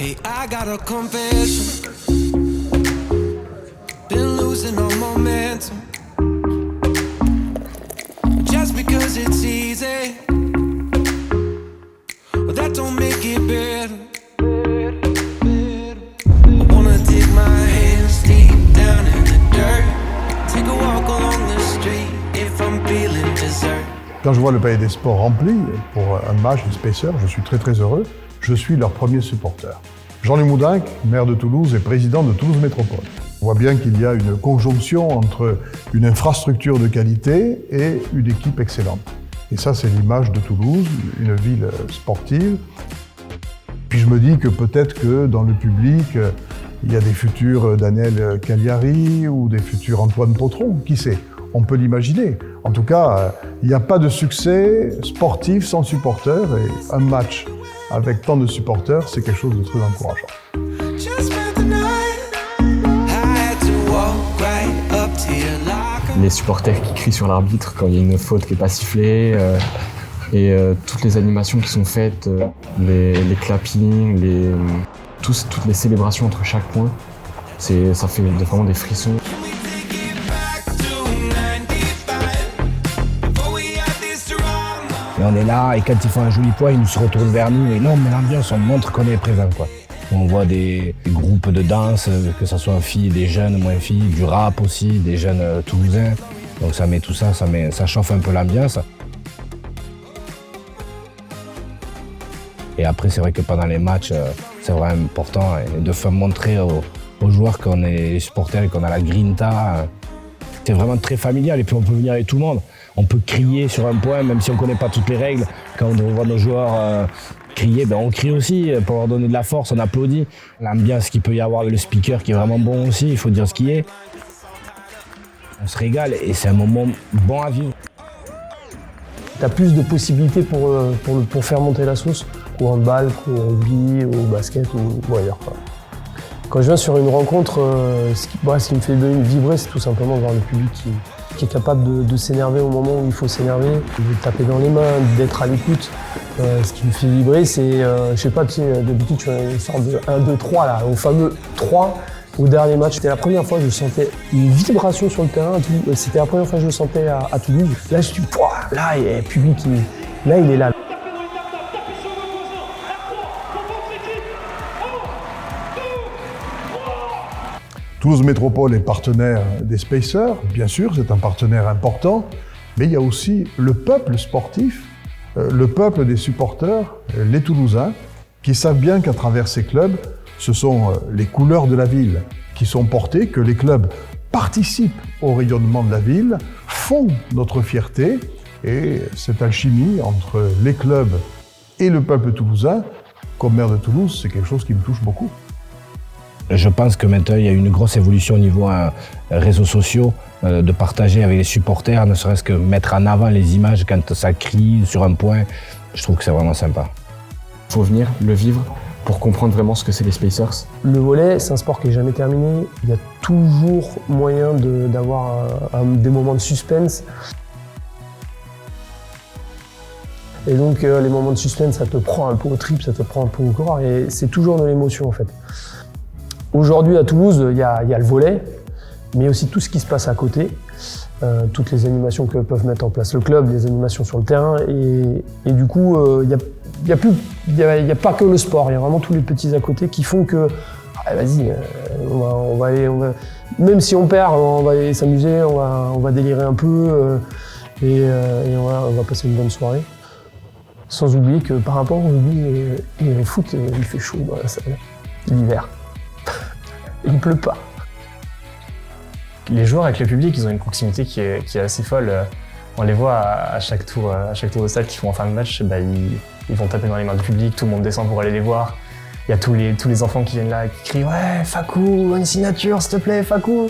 Hey, I got a confession. Been losing all momentum. Just because it's easy, but that don't make it better. I wanna dig my hands deep down in the dirt. Take a walk along the street if I'm feeling dessert. Quand je vois le Palais des Sports rempli pour un match de Spacers, je suis très très heureux. Je suis leur premier supporter. Jean-Louis Moudinque, maire de Toulouse et président de Toulouse Métropole. On voit bien qu'il y a une conjonction entre une infrastructure de qualité et une équipe excellente. Et ça, c'est l'image de Toulouse, une ville sportive. Puis je me dis que peut-être que dans le public, il y a des futurs Daniel Cagliari ou des futurs Antoine Potron, qui sait? On peut l'imaginer. En tout cas, il n'y a pas de succès sportif sans supporters et un match avec tant de supporters, c'est quelque chose de très encourageant. Les supporters qui crient sur l'arbitre quand il y a une faute qui n'est pas sifflée, et toutes les animations qui sont faites, les clappings, toutes les célébrations entre chaque point, ça fait vraiment des frissons. Et on est là, et quand ils font un joli point, ils se retournent vers nous. Et non, mais l'ambiance, on montre qu'on est présent, quoi. On voit des groupes de danse, que ce soit filles, des jeunes, moins filles, du rap aussi, des jeunes toulousains. Donc ça met tout ça, ça chauffe un peu l'ambiance. Et après, c'est vrai que pendant les matchs, c'est vraiment important de faire montrer aux joueurs qu'on est les supporters et qu'on a la grinta. C'est vraiment très familial et puis on peut venir avec tout le monde. On peut crier sur un point, même si on ne connaît pas toutes les règles. Quand on voit nos joueurs crier, on crie aussi pour leur donner de la force, on applaudit. L'ambiance qu'il peut y avoir avec le speaker qui est vraiment bon aussi, il faut dire ce qui est. On se régale et c'est un moment bon à vivre. Tu as plus de possibilités pour faire monter la sauce qu'au handball, qu'au rugby, au basket ou ailleurs, quoi. Quand je viens sur une rencontre, ce qui me fait vibrer, c'est tout simplement voir le public qui est capable de s'énerver au moment où il faut s'énerver, de taper dans les mains, d'être à l'écoute. Ce qui me fait vibrer, c'est, je sais pas, tu sais, d'habitude tu fais une sorte de 1, 2, 3 là, au fameux 3 au dernier match. C'était la première fois que je sentais une vibration sur le terrain. C'était la première fois que je le sentais à Toulouse. Là, je dis, là, il y a un public, là, il est là. Toulouse Métropole est partenaire des Spacers, bien sûr, c'est un partenaire important, mais il y a aussi le peuple sportif, le peuple des supporters, les Toulousains, qui savent bien qu'à travers ces clubs, ce sont les couleurs de la ville qui sont portées, que les clubs participent au rayonnement de la ville, font notre fierté, et cette alchimie entre les clubs et le peuple toulousain, comme maire de Toulouse, c'est quelque chose qui me touche beaucoup. Je pense que maintenant, il y a une grosse évolution au niveau réseaux sociaux, de partager avec les supporters, ne serait-ce que mettre en avant les images quand ça crie sur un point. Je trouve que c'est vraiment sympa. Il faut venir le vivre pour comprendre vraiment ce que c'est les Spacers. Le volley, c'est un sport qui n'est jamais terminé. Il y a toujours moyen d'avoir des moments de suspense. Et donc, les moments de suspense, ça te prend un peu au trip, ça te prend un peu au corps, et c'est toujours de l'émotion, en fait. Aujourd'hui, à Toulouse, il y a le volley, mais aussi tout ce qui se passe à côté, toutes les animations que peuvent mettre en place le club, les animations sur le terrain, et du coup, il n'y a pas que le sport, il y a vraiment tous les petits à côté qui font que, vas-y, on va aller, même si on perd, on va aller s'amuser, on va délirer un peu, et on va passer une bonne soirée. Sans oublier que par rapport au rugby et au foot, il fait chaud dans la salle, l'hiver. Il ne pleut pas. Les joueurs avec le public, ils ont une proximité qui est assez folle. On les voit à chaque tour au stade qu'ils font en fin de match, ils vont taper dans les mains du public, tout le monde descend pour aller les voir. Il y a tous les enfants qui viennent là, qui crient « Ouais, Fakou, une signature, s'il te plaît, Fakou !»